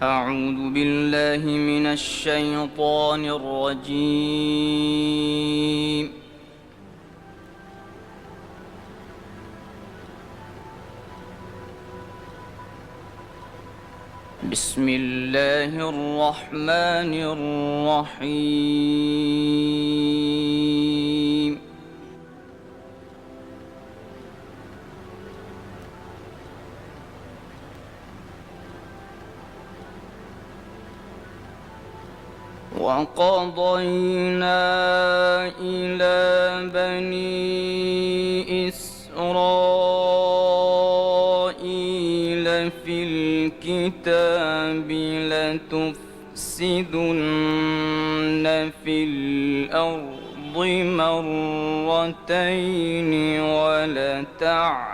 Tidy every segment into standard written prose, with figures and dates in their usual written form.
أعوذ بالله من الشيطان الرجيم. بسم الله الرحمن الرحيم. وقضينا إلى بني إسرائيل في الكتاب لتفسدن في الأرض مرتين ولتعلن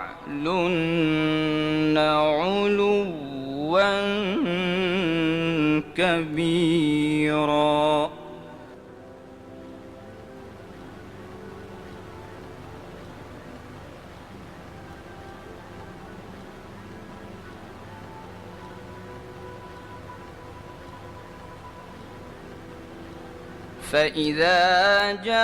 علوا كبيرا. فإذا جاء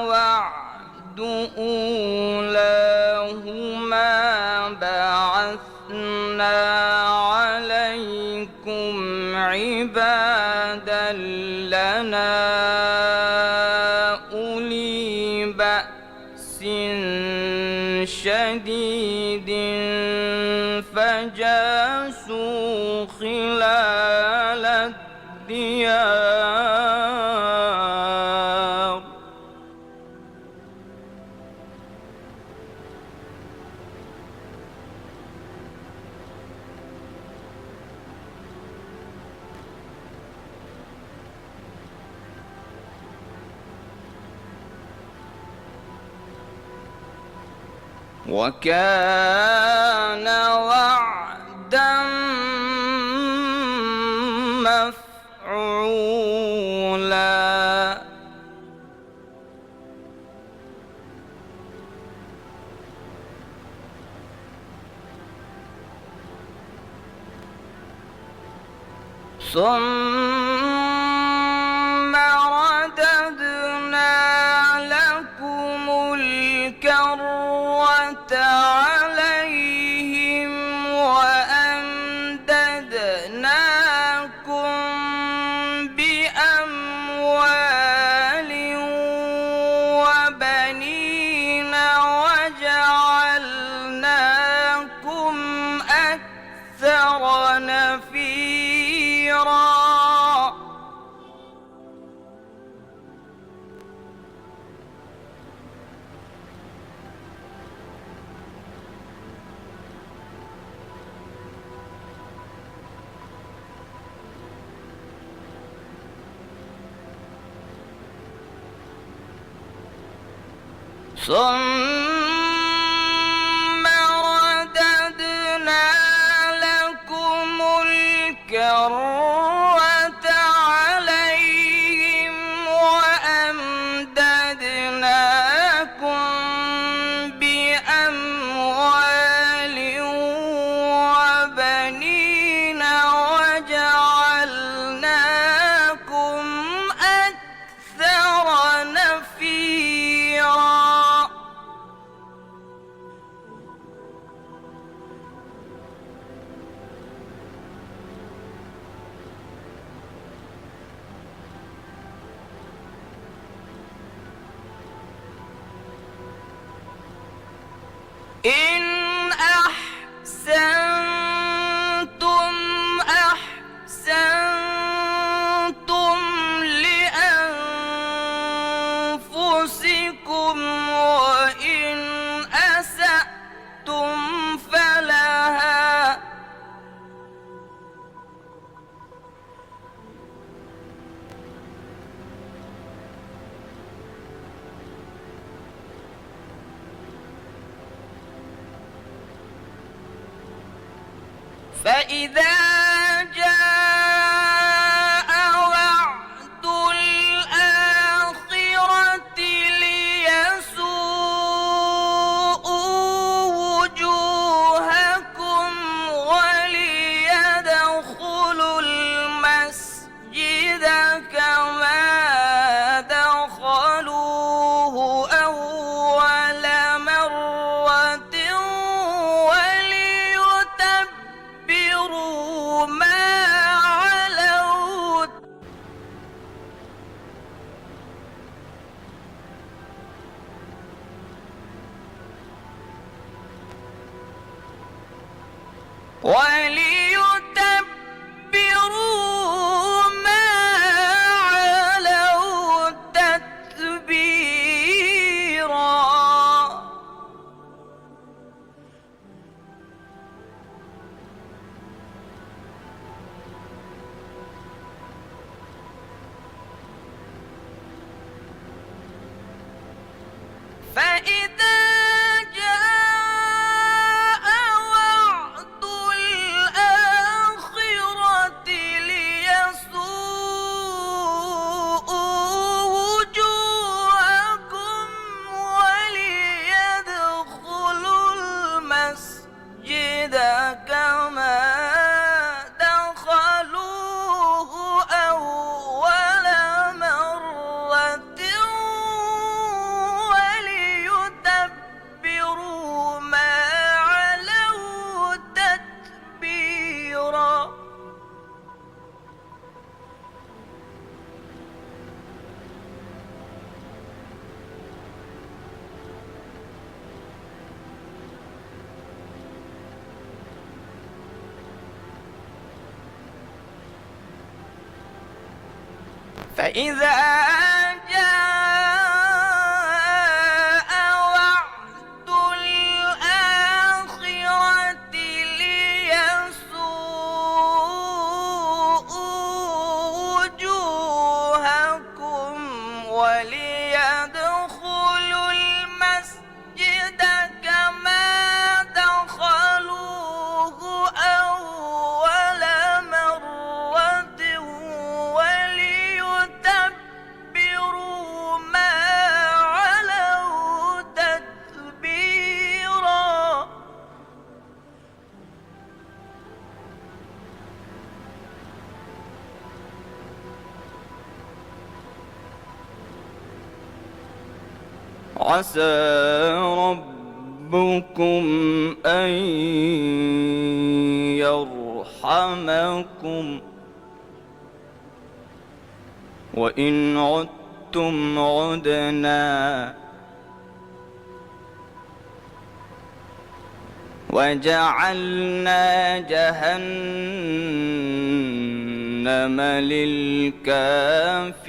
وعد أولاهما بعثنا عليكم عبادا لنا أولي بأس شديد فجاسوا خلال الديار. وكان وعدا مفعولا. ثم رددنا لكم الكرة عليهم وأمددناكم بأموال وبنين وجعلناكم أكثر نفيرا. ثم رددنا لكم الكرة عليهم وأمددناكم بأموال وبنين وجعلناكم أكثر نفيرا. إن أحسنتم أحسنتم لأنفسكم وإن أسأتم فلها. فإذا جاء وعد الآخرة ليسوءوا وجوهكم وليتبروا ما علوا تتبيرا. فإذا جاء وعد الآخرة ليسوءوا وجوهكم وليدخلوا المسجد كما دخلوه أول مرة وليتبروا ما علوا تتبيرا. فإذا جاء وعد الآخرة ليسوءوا وجوهكم وليدخلوا المسجد كما دخلوه أول مرة وليتبروا ما علوا تتبيرا. عسى ربكم أن يرحمكم وإن عدتم عدنا وجعلنا جهنم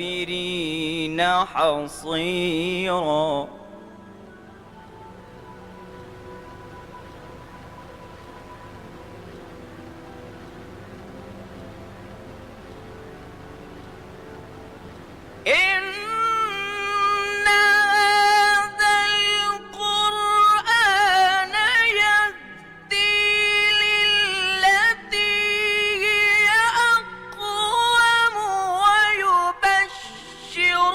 للكافرين حصيرا. إن هذا القرآن يهدي للتي هي أقوم ويبشر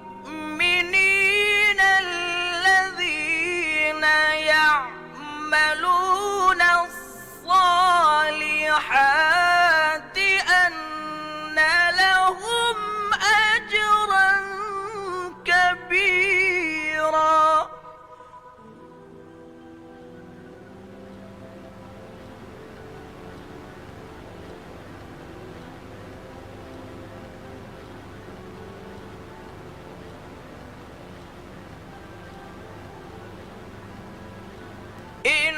المؤمنين الذين يعملون الصالحات أن لهم أجرا كبيرا. إن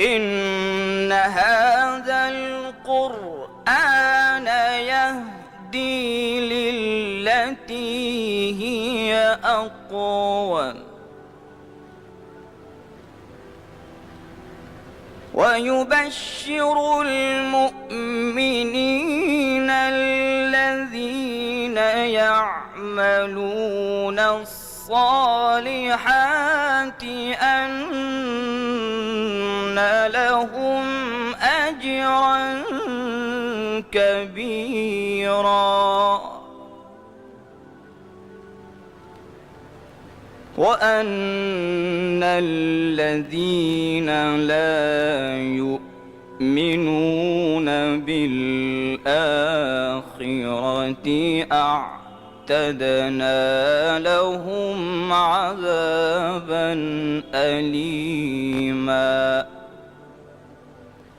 إن هذا القرآن يهدي للتي هي أقوم ويبشر المؤمنين الذين يعملون الصالحات أن لهم أجرا كبيرا وأن الذين لا يؤمنون بالآخرة أعتدنا لهم عذابا أليما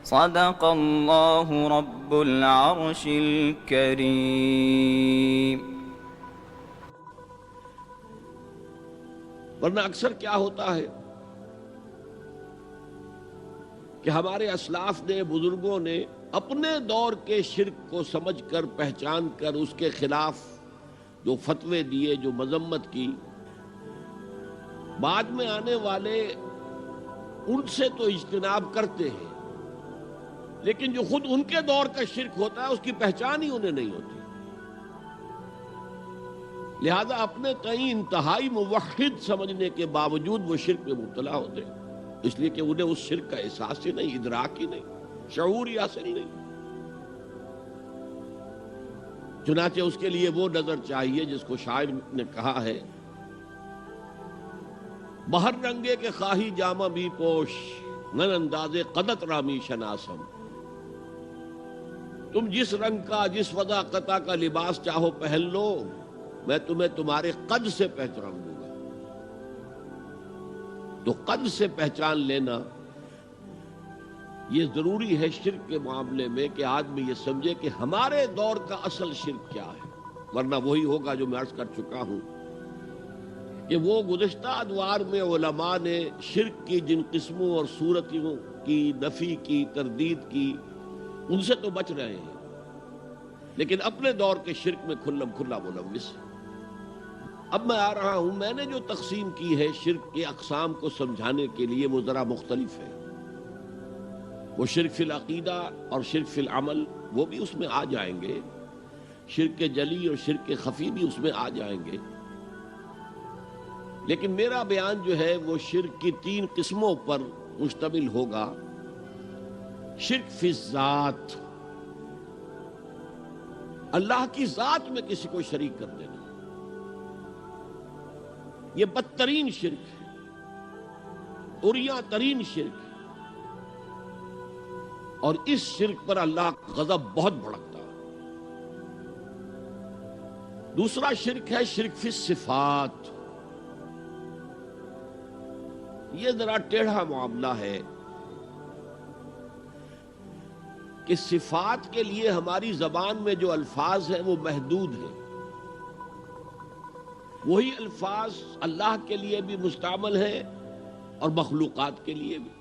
صدق الله رب العرش الكريم. ورنہ اکثر کیا ہوتا ہے کہ ہمارے اسلاف نے، بزرگوں نے اپنے دور کے شرک کو سمجھ کر، پہچان کر اس کے خلاف جو فتوے دیے، جو مذمت کی، بعد میں آنے والے ان سے تو اجتناب کرتے ہیں، لیکن جو خود ان کے دور کا شرک ہوتا ہے اس کی پہچان ہی انہیں نہیں ہوتی، لہذا اپنے تئیں انتہائی موحد سمجھنے کے باوجود وہ شرک میں مبتلا ہوتے ہیں، اس لیے کہ انہیں اس شرک کا احساس ہی نہیں، ادراک ہی نہیں، شعور ہی حاصل نہیں۔ چنانچہ اس کے لیے وہ نظر چاہیے جس کو شاعر نے کہا ہے، بہر رنگے کے خواہی جامہ بھی پوش، نن اندازے قدت رامی شناسم۔ تم جس رنگ کا، جس وضاقتہ کا لباس چاہو پہن لو، میں تمہیں تمہارے قد سے پہچان لوں گا۔ تو قد سے پہچان لینا یہ ضروری ہے شرک کے معاملے میں، کہ آدمی یہ سمجھے کہ ہمارے دور کا اصل شرک کیا ہے، ورنہ وہی ہوگا جو میں عرض کر چکا ہوں کہ وہ گزشتہ ادوار میں علماء نے شرک کی جن قسموں اور صورتوں کی نفی کی، تردید کی، ان سے تو بچ رہے ہیں، لیکن اپنے دور کے شرک میں کھلم کھلا ملوث ہے۔ اب میں آ رہا ہوں، میں نے جو تقسیم کی ہے شرک کے اقسام کو سمجھانے کے لیے وہ ذرا مختلف ہے۔ وہ شرک فی العقیدہ اور شرک فی العمل وہ بھی اس میں آ جائیں گے، شرک جلی اور شرک خفی بھی اس میں آ جائیں گے، لیکن میرا بیان جو ہے وہ شرک کی 3 قسموں پر مشتمل ہوگا۔ شرک فی الذات، اللہ کی ذات میں کسی کو شریک کر دینا، یہ بدترین شرک ہے، عریاں ترین شرک ہے، اور اس شرک پر اللہ کا غضب بہت بھڑکتا ہے۔ دوسرا شرک ہے شرک فی الصفات، یہ ذرا ٹیڑھا معاملہ ہے کہ صفات کے لیے ہماری زبان میں جو الفاظ ہیں وہ محدود ہیں، وہی الفاظ اللہ کے لیے بھی مستعمل ہیں اور مخلوقات کے لیے بھی۔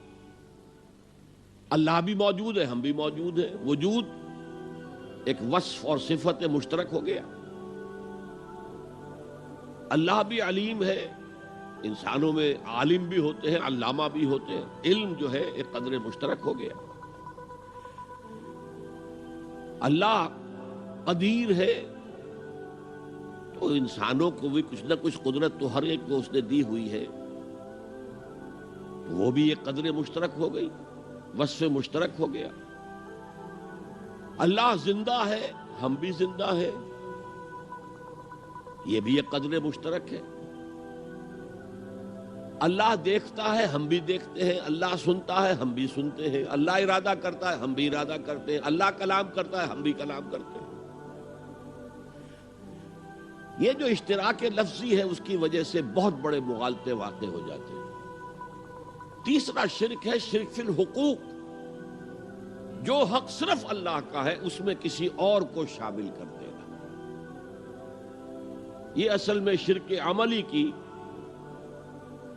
اللہ بھی موجود ہے، ہم بھی موجود ہیں، وجود ایک وصف اور صفت مشترک ہو گیا۔ اللہ بھی علیم ہے، انسانوں میں عالم بھی ہوتے ہیں، علامہ بھی ہوتے ہیں، علم جو ہے ایک قدر مشترک ہو گیا۔ اللہ قدیر ہے تو انسانوں کو بھی کچھ نہ کچھ قدرت تو ہر ایک کو اس نے دی ہوئی ہے، وہ بھی ایک قدر مشترک ہو گئی، وصف مشترک ہو گیا۔ اللہ زندہ ہے، ہم بھی زندہ ہیں، یہ بھی ایک قدر مشترک ہے۔ اللہ دیکھتا ہے، ہم بھی دیکھتے ہیں، اللہ سنتا ہے، ہم بھی سنتے ہیں، اللہ ارادہ کرتا ہے، ہم بھی ارادہ کرتے ہیں، اللہ کلام کرتا ہے، ہم بھی کلام کرتے ہیں۔ یہ جو اشتراک لفظی ہے اس کی وجہ سے بہت بڑے مغالطے واقع ہو جاتے ہیں۔ تیسرا شرک ہے شرک فی الحقوق، جو حق صرف اللہ کا ہے اس میں کسی اور کو شامل کر دینا۔ یہ اصل میں شرک عملی کی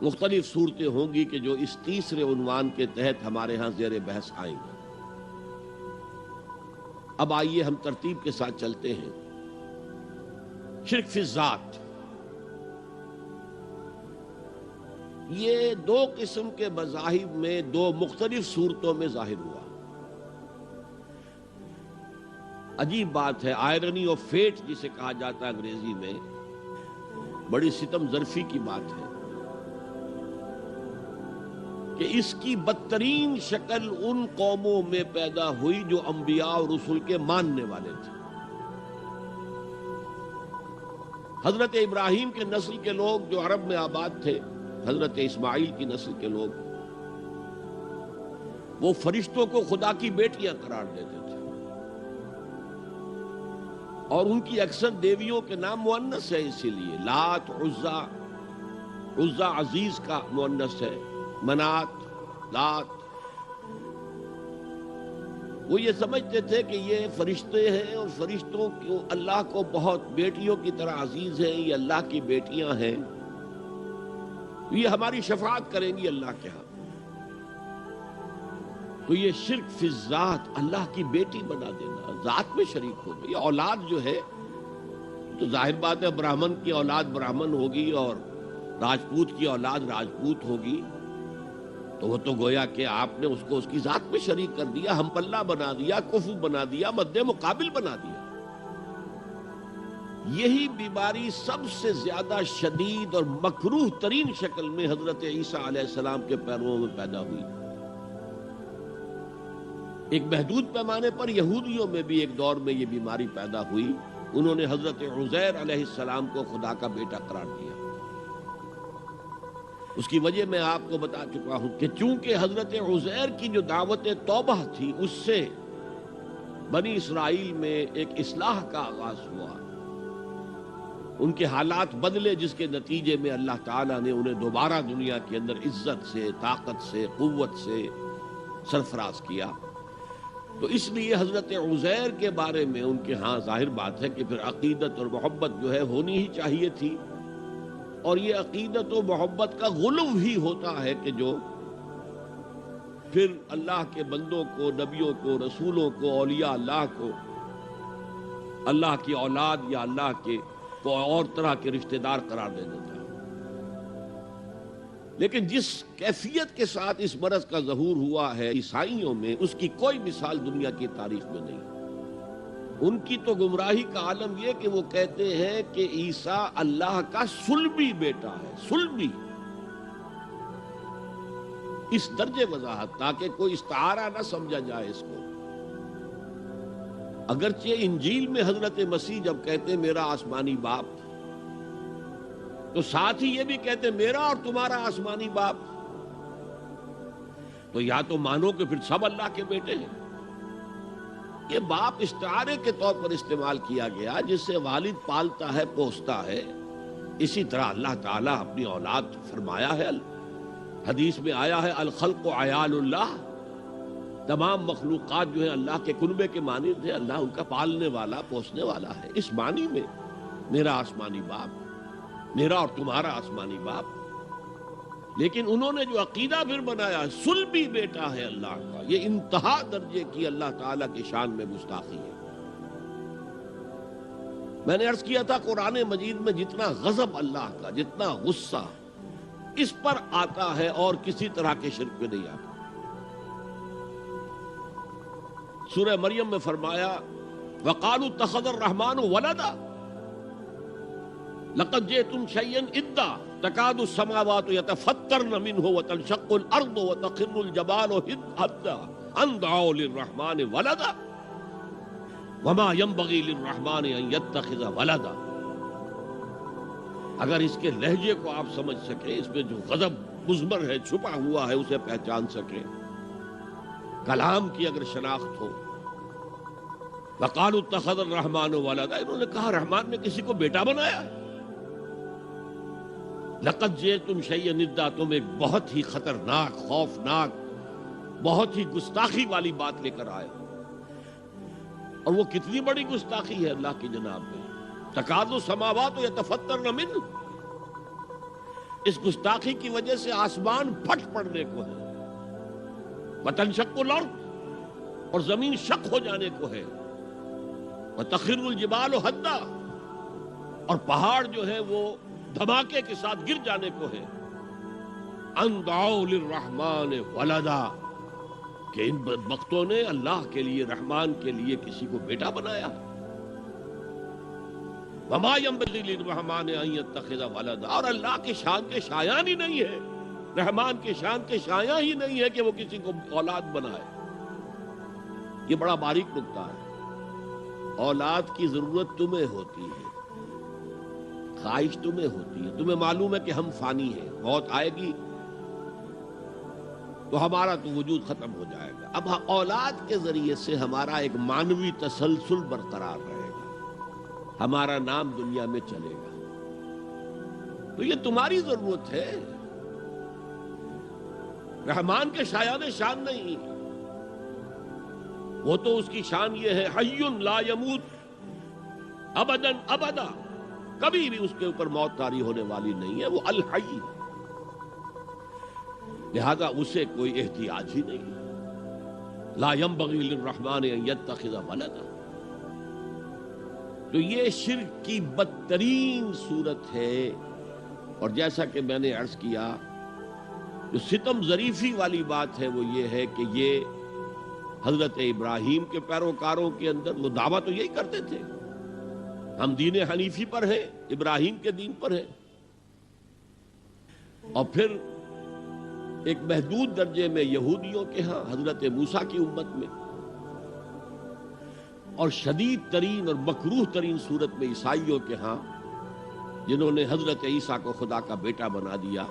مختلف صورتیں ہوں گی کہ جو اس تیسرے عنوان کے تحت ہمارے ہاں زیر بحث آئیں گی۔ اب آئیے ہم ترتیب کے ساتھ چلتے ہیں۔ شرک فی الذات، یہ دو قسم کے مذاہب میں دو مختلف صورتوں میں ظاہر ہوا۔ عجیب بات ہے، آئرنی آف فیٹ جسے کہا جاتا ہے انگریزی میں، بڑی ستم ظرفی کی بات ہے کہ اس کی بدترین شکل ان قوموں میں پیدا ہوئی جو انبیاء اور رسول کے ماننے والے تھے۔ حضرت ابراہیم کے نسل کے لوگ جو عرب میں آباد تھے، حضرت اسماعیل کی نسل کے لوگ، وہ فرشتوں کو خدا کی بیٹیاں قرار دیتے تھے، اور ان کی اکثر دیویوں کے نام مؤنث ہے، اسی لیے لات، عزا، عزا عزیز کا مؤنث ہے، منات، لات۔ وہ یہ سمجھتے تھے کہ یہ فرشتے ہیں اور فرشتوں کو اللہ کو بہت بیٹیوں کی طرح عزیز ہیں، یہ اللہ کی بیٹیاں ہیں، یہ ہماری شفاعت کریں گی اللہ کے ہاں۔ تو یہ شرک فی الذات، اللہ کی بیٹی بنا دینا، ذات میں شریک ہو گئی۔ اولاد جو ہے تو ظاہر بات ہے برہمن کی اولاد برہمن ہوگی اور راجپوت کی اولاد راجپوت ہوگی، تو وہ تو گویا کہ آپ نے اس کو اس کی ذات میں شریک کر دیا، ہم پلہ بنا دیا، کفو بنا دیا، مد مقابل بنا دیا۔ یہی بیماری سب سے زیادہ شدید اور مکروہ ترین شکل میں حضرت عیسیٰ علیہ السلام کے پیرووں میں پیدا ہوئی۔ ایک محدود پیمانے پر یہودیوں میں بھی ایک دور میں یہ بیماری پیدا ہوئی، انہوں نے حضرت عزیر علیہ السلام کو خدا کا بیٹا قرار دیا۔ اس کی وجہ میں آپ کو بتا چکا ہوں کہ چونکہ حضرت عزیر کی جو دعوت توبہ تھی، اس سے بنی اسرائیل میں ایک اصلاح کا آغاز ہوا، ان کے حالات بدلے، جس کے نتیجے میں اللہ تعالیٰ نے انہیں دوبارہ دنیا کے اندر عزت سے، طاقت سے، قوت سے سرفراز کیا۔ تو اس لیے حضرت عزیر کے بارے میں ان کے ہاں ظاہر بات ہے کہ پھر عقیدت اور محبت جو ہے ہونی ہی چاہیے تھی، اور یہ عقیدت و محبت کا غلو ہی ہوتا ہے کہ جو پھر اللہ کے بندوں کو، نبیوں کو، رسولوں کو، اولیاء اللہ کو اللہ کی اولاد یا اللہ کے کو اور طرح کے رشتہ دار قرار دے دیتا ہے۔ لیکن جس کیفیت کے ساتھ اس مرض کا ظہور ہوا ہے عیسائیوں میں، اس کی کوئی مثال دنیا کی تاریخ میں نہیں۔ ان کی تو گمراہی کا عالم یہ کہ وہ کہتے ہیں کہ عیسیٰ اللہ کا صلبی بیٹا ہے، صلبی، اس درجے وضاحت تاکہ کوئی استعارہ نہ سمجھا جائے اس کو۔ اگرچہ انجیل میں حضرت مسیح جب کہتے میرا آسمانی باپ، تو ساتھ ہی یہ بھی کہتے میرا اور تمہارا آسمانی باپ، تو یا تو مانو کہ پھر سب اللہ کے بیٹے ہیں۔ یہ باپ استعارے کے طور پر استعمال کیا گیا، جس سے والد پالتا ہے، پوستا ہے، اسی طرح اللہ تعالیٰ اپنی اولاد فرمایا ہے۔ حدیث میں آیا ہے الخلق عیال اللہ، تمام مخلوقات جو ہیں اللہ کے کنبے کے مانند ہیں، اللہ ان کا پالنے والا، پوسنے والا ہے۔ اس معنی میں میرا آسمانی باپ، میرا اور تمہارا آسمانی باپ۔ لیکن انہوں نے جو عقیدہ پھر بنایا، صلبی بیٹا ہے اللہ کا، یہ انتہا درجے کی اللہ تعالیٰ کی شان میں گستاخی ہے۔ میں نے عرض کیا تھا قرآن مجید میں جتنا غضب اللہ کا، جتنا غصہ اس پر آتا ہے اور کسی طرح کے شرک میں نہیں آتا۔ سورہ مریم میں فرمایا وَقَالُوا اتَّخَذَ الرَّحْمَنُ وَلَدًا لَقَدْ جِئْتُمْ شَيْئًا إِدًّا تَكَادُ السَّمَاوَاتُ يَتَفَطَّرْنَ مِنْهُ وَتَنشَقُّ الْأَرْضُ وَتَخِرُّ الْجِبَالُ هَدًّا أَن دَعَوْا لِلرَّحْمَنِ وَلَدًا وَمَا يَنبَغِي لِلرَّحْمَنِ أَن يَتَّخِذَ وَلَدًا۔ اگر اس کے لہجے کو آپ سمجھ سکیں، اس میں جو غضب مضمر ہے، چھپا ہوا ہے، اسے پہچان سکیں، کلام کی اگر شناخت ہو۔ وَقَالُوا اتَّخَذَ الرَّحْمَنُ وَلَدًا، انہوں نے کہا رحمان نے کسی کو بیٹا بنایا۔ لَقَدْ جِئْتُمْ شَيْئًا إِدًّا، تم ایک بہت ہی خطرناک، خوفناک، بہت ہی گستاخی والی بات لے کر آئے، اور وہ کتنی بڑی گستاخی ہے اللہ کی جناب میں۔ تَكَادُ السَّمَاوَاتُ يَتَفَطَّرْنَ مِنْهُ، اس گستاخی کی وجہ سے آسمان پھٹ پڑنے کو ہے، وتنشق الارض، اور زمین شق ہو جانے کو ہے، وتخر الجبال ہدا، اور پہاڑ جو ہے وہ دھماکے کے ساتھ گر جانے کو ہے، ان دعوا للرحمن ولدا، کہ ان بدبختوں نے اللہ کے لیے، رحمان کے لیے کسی کو بیٹا بنایا۔ وما ينبغي للرحمن ان يتخذ ولدا، اور اللہ کی شان کے شایان ہی نہیں ہے، رحمان کی شان کے شایان ہی نہیں ہے کہ وہ کسی کو اولاد بنائے۔ یہ بڑا باریک نکتہ ہے۔ اولاد کی ضرورت تمہیں ہوتی ہے، خواہش تمہیں ہوتی ہے، تمہیں معلوم ہے کہ ہم فانی ہیں، موت آئے گی تو ہمارا تو وجود ختم ہو جائے گا۔ اب اولاد کے ذریعے سے ہمارا ایک مانوی تسلسل برقرار رہے گا، ہمارا نام دنیا میں چلے گا، تو یہ تمہاری ضرورت ہے، رحمان کے شایان شان نہیں۔ وہ تو اس کی شان یہ ہے حی لا یموت ابدا ابدا، کبھی بھی اس کے اوپر موت طاری ہونے والی نہیں ہے، وہ الحی، لہذا اسے کوئی احتیاج ہی نہیں۔ لا ينبغي للرحمن ان يتخذ ولدا، تو یہ شرک کی بدترین صورت ہے۔ اور جیسا کہ میں نے عرض کیا، جو ستم ظریفی والی بات ہے وہ یہ ہے کہ یہ حضرت ابراہیم کے پیروکاروں کے اندر وہ دعویٰ تو یہی کرتے تھے، ہم دین حنیفی پر ہیں، ابراہیم کے دین پر ہیں، اور پھر ایک محدود درجے میں یہودیوں کے ہاں، حضرت موسیٰ کی امت میں، اور شدید ترین اور مکروہ ترین صورت میں عیسائیوں کے ہاں، جنہوں نے حضرت عیسیٰ کو خدا کا بیٹا بنا دیا۔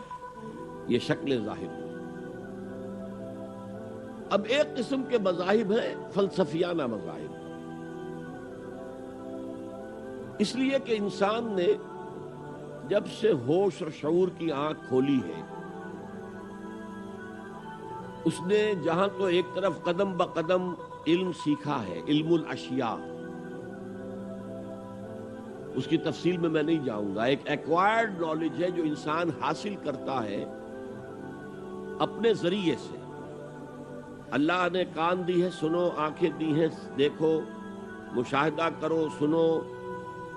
یہ شکل ظاہر ہوئی۔ اب ایک قسم کے مذاہب ہیں فلسفیانہ مذاہب، اس لیے کہ انسان نے جب سے ہوش اور شعور کی آنکھ کھولی ہے، اس نے جہاں تو ایک طرف قدم بقدم علم سیکھا ہے، علم الاشیاء، اس کی تفصیل میں نہیں جاؤں گا، ایک ایکوائرڈ نالج ہے جو انسان حاصل کرتا ہے اپنے ذریعے سے۔ اللہ نے کان دی ہے، سنو، آنکھیں دی ہیں، دیکھو، مشاہدہ کرو، سنو،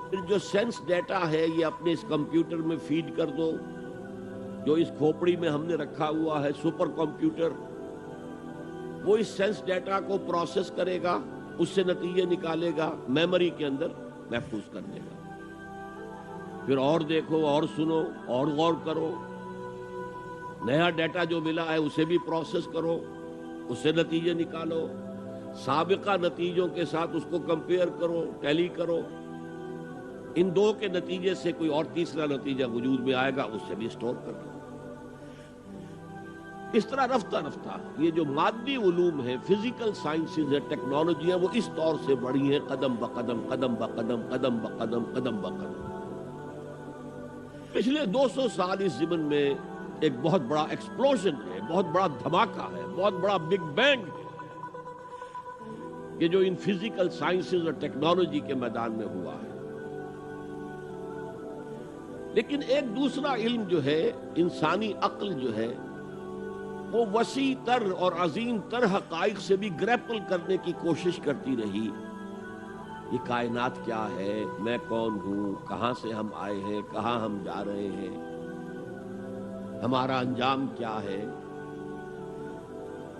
پھر جو سینس ڈیٹا ہے یہ اپنے اس کمپیوٹر میں فیڈ کر دو، جو اس کھوپڑی میں ہم نے رکھا ہوا ہے سپر کمپیوٹر، وہ اس سینس ڈیٹا کو پروسیس کرے گا، اس سے نتیجے نکالے گا، میموری کے اندر محفوظ کر دے گا۔ پھر اور دیکھو، اور سنو، اور غور کرو، نیا ڈیٹا جو ملا ہے اسے بھی پروسیس کرو، اس سے نتیجے نکالو، سابقہ نتیجوں کے ساتھ اس کو کمپیئر کرو، ٹیلی کرو، ان دو کے نتیجے سے کوئی اور تیسرا نتیجہ وجود میں آئے گا، اس سے بھی اسٹور کر دو۔ اس طرح رفتہ رفتہ یہ جو مادی علوم ہیں، فزیکل سائنسز ہیں، ٹیکنالوجی ہیں، وہ اس طور سے بڑھی ہیں، قدم بقدم قدم بقدم قدم بقدم قدم بقدم۔ پچھلے 200 سال اس زمن میں ایک بہت بڑا ایکسپلوژن ہے، بہت بڑا دھماکہ ہے، بہت بڑا بگ بینگ ہے کہ جو ان فزیکل سائنسز اور ٹیکنالوجی کے میدان میں ہوا ہے۔ لیکن ایک دوسرا علم جو ہے، انسانی عقل جو ہے، وہ وسیع تر اور عظیم تر حقائق سے بھی گریپل کرنے کی کوشش کرتی رہی۔ یہ کائنات کیا ہے، میں کون ہوں، کہاں سے ہم آئے ہیں، کہاں ہم جا رہے ہیں، ہمارا انجام کیا ہے۔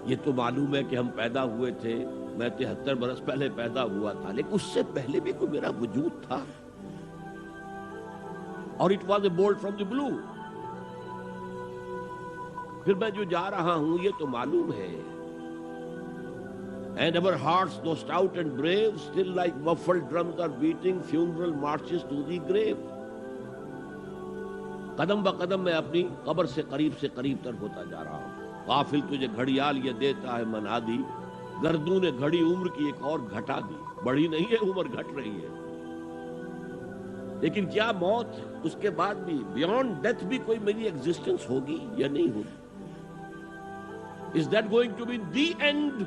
یہ تو معلوم ہے کہ ہم پیدا ہوئے تھے، میں 73 برس پہلے پیدا ہوا تھا، لیکن اس سے پہلے بھی کوئی میرا وجود تھا، اور it was a bolt from the blue. پھر میں جو جا رہا ہوں یہ تو معلوم ہے۔ And our hearts, though stout and brave, still like muffled drums are beating funeral marches to the grave. قدم بقدم میں اپنی قبر سے قریب تر ہوتا جا رہا ہوں۔ غافل تجھے گھڑیال یہ دیتا ہے منادی، گردوں نے گھڑی عمر کی ایک اور گھٹا دی۔ بڑھی نہیں ہے عمر، گھٹ رہی ہے، لیکن کیا موت اس کے بعد بھی، بیونڈ ڈیتھ بھی کوئی میری ایگزسٹنس ہوگی یا نہیں ہوگی؟ Is that going to be the end?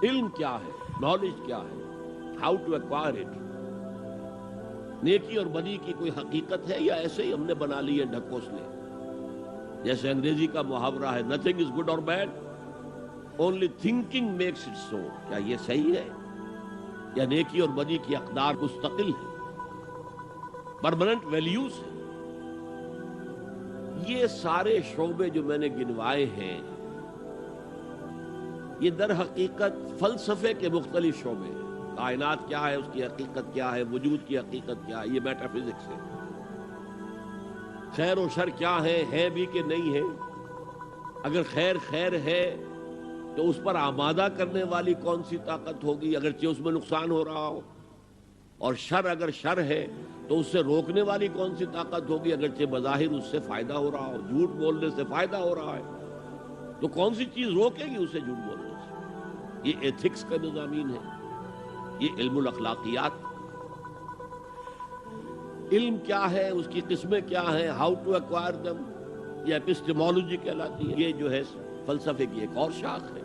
علم کیا ہے، نالج کیا ہے، ہاؤ ٹو ایکوائر اٹ، نیکی اور بدی کی کوئی حقیقت ہے یا ایسے ہی ہم نے بنا لی ہے ڈھکوسلے؟ جیسے انگریزی کا محاورہ ہے نتھنگ از گڈ اور bad, only thinking makes it so. کیا یہ صحیح ہے یا نیکی اور بدی کی اقدار مستقل ہے، پرماننٹ ویلیوز ہیں؟ یہ سارے شعبے جو میں نے گنوائے ہیں یہ در حقیقت فلسفے کے مختلف شعبے ہیں. کائنات کیا ہے، اس کی حقیقت کیا ہے، وجود کی حقیقت کیا ہے، یہ میٹا فزکس ہے. خیر و شر کیا ہے بھی کہ نہیں ہے؟ اگر خیر خیر ہے تو اس پر آمادہ کرنے والی کون سی طاقت ہوگی اگرچہ اس میں نقصان ہو رہا ہو، اور شر اگر شر ہے تو اس سے روکنے والی کون سی طاقت ہوگی اگرچہ بظاہر اس سے فائدہ ہو رہا ہو، جھوٹ بولنے سے فائدہ ہو رہا ہے تو کون سی چیز روکے گی اسے جھوٹ بولنے سے؟ یہ ایتھکس کا مضامین ہے، یہ علم الاخلاقیات. علم کیا ہے، اس کی قسمیں کیا ہیں، ہاؤ ٹو ایکوائر دم، یہ ایپسٹیمولوجی کہلاتی ہے. یہ جو ہے فلسفے کی ایک اور شاخ ہے.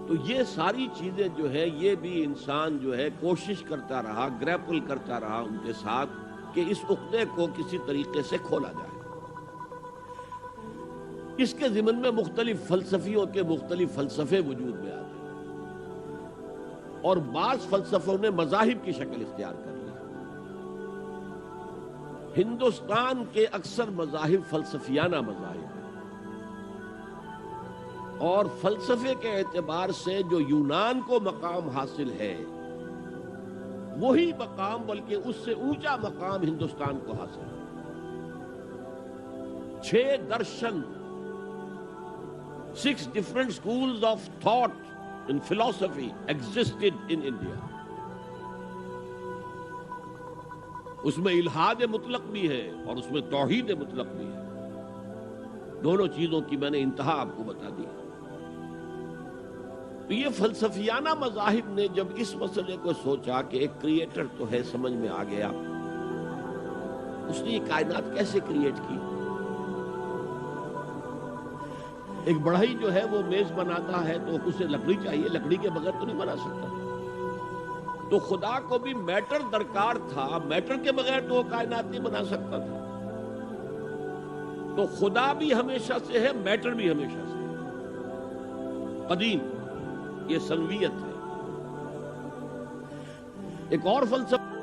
تو یہ ساری چیزیں جو ہے یہ بھی انسان جو ہے کوشش کرتا رہا، گریپل کرتا رہا ان کے ساتھ کہ اس عقدے کو کسی طریقے سے کھولا جائے. اس کے ضمن میں مختلف فلسفیوں کے مختلف فلسفے وجود میں آتے ہیں اور بعض فلسفوں نے مذاہب کی شکل اختیار کر لی. ہندوستان کے اکثر مذاہب فلسفیانہ مذاہب ہیں اور فلسفے کے اعتبار سے جو یونان کو مقام حاصل ہے وہی مقام بلکہ اس سے اونچا مقام ہندوستان کو حاصل ہے. 6 درشن، 6 different schools of thought in philosophy existed in India. اس میں الحاد مطلق بھی ہے اور اس میں توحید مطلق بھی ہے. دونوں چیزوں کی میں نے انتہا آپ کو بتا دی. تو یہ فلسفیانہ مذاہب نے جب اس مسئلے کو سوچا کہ ایک کریٹر تو ہے، سمجھ میں آ گیا، اس نے یہ کائنات کیسے کریٹ کی. ایک بڑھئی جو ہے وہ میز بناتا ہے تو اسے لکڑی چاہیے، لکڑی کے بغیر تو نہیں بنا سکتا. تو خدا کو بھی میٹر درکار تھا، میٹر کے بغیر تو وہ کائنات نہیں بنا سکتا تھا. تو خدا بھی ہمیشہ سے ہے، میٹر بھی ہمیشہ سے ہے، قدیم. یہ سنویت ہے. ایک اور فلسفہ